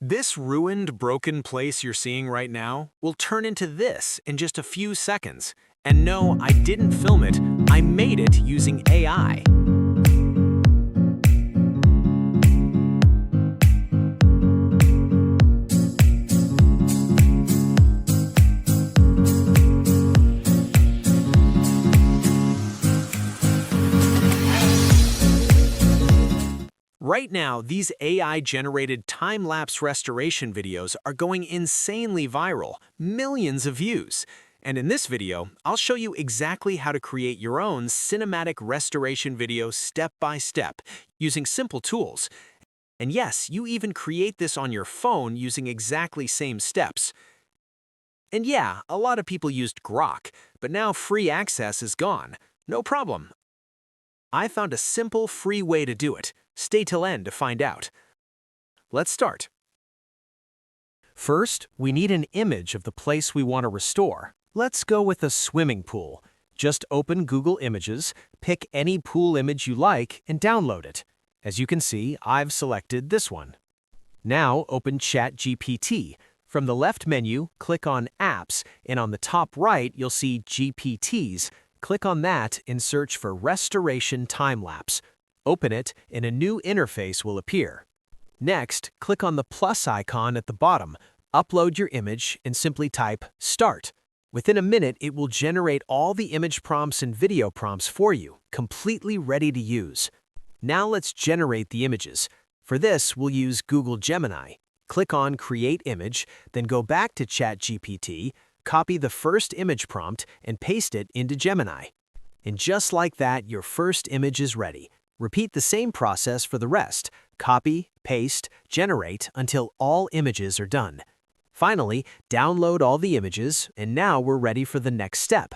This ruined, broken place you're seeing right now will turn into this in just a few seconds. And no, I didn't film it, I made it using AI. Right now, these AI-generated time-lapse restoration videos are going insanely viral, millions of views. And in this video, I'll show you exactly how to create your own cinematic restoration video step by step, using simple tools. And yes, you even create this on your phone using exactly same steps. And yeah, a lot of people used Grok, but now free access is gone. No problem. I found a simple, free way to do it. Stay till end to find out. Let's start. First, we need an image of the place we want to restore. Let's go with a swimming pool. Just open Google Images, pick any pool image you like, and download it. As you can see, I've selected this one. Now open ChatGPT. From the left menu, click on Apps, and on the top right, you'll see GPTs. Click on that and search for Restoration Time-Lapse. Open it, and a new interface will appear. Next, click on the plus icon at the bottom, upload your image, and simply type Start. Within a minute, it will generate all the image prompts and video prompts for you, completely ready to use. Now let's generate the images. For this, we'll use Google Gemini. Click on Create Image, then go back to ChatGPT, copy the first image prompt, and paste it into Gemini. And just like that, your first image is ready. Repeat the same process for the rest. Copy, paste, generate until all images are done. Finally, download all the images, and now we're ready for the next step.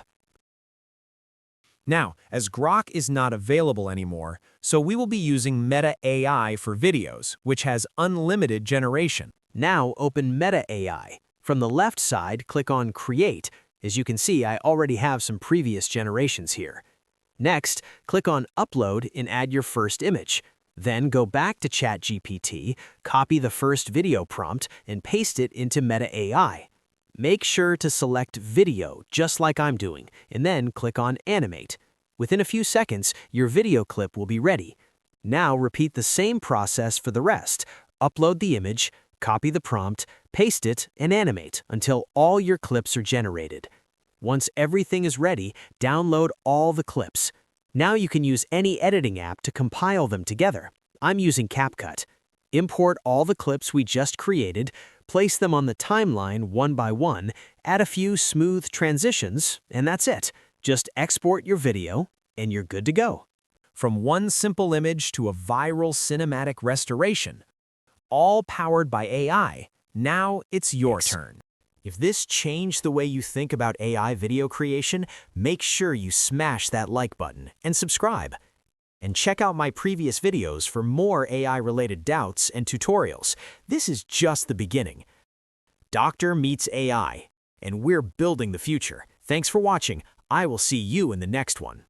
Now, as Grok is not available anymore, so we will be using Meta AI for videos, which has unlimited generation. Now open Meta AI. From the left side, click on Create. As you can see, I already have some previous generations here. Next, click on Upload and add your first image. Then go back to ChatGPT, copy the first video prompt, and paste it into Meta AI. Make sure to select Video, just like I'm doing, and then click on Animate. Within a few seconds, your video clip will be ready. Now repeat the same process for the rest. Upload the image, copy the prompt, paste it, and animate until all your clips are generated. Once everything is ready, download all the clips. Now you can use any editing app to compile them together. I'm using CapCut. Import all the clips we just created, place them on the timeline one by one, add a few smooth transitions, and that's it. Just export your video, and you're good to go. From one simple image to a viral cinematic restoration, all powered by AI, now it's your turn. If this changed the way you think about AI video creation, make sure you smash that like button and subscribe. And check out my previous videos for more AI-related doubts and tutorials. This is just the beginning. Doctor meets AI, and we're building the future. Thanks for watching. I will see you in the next one.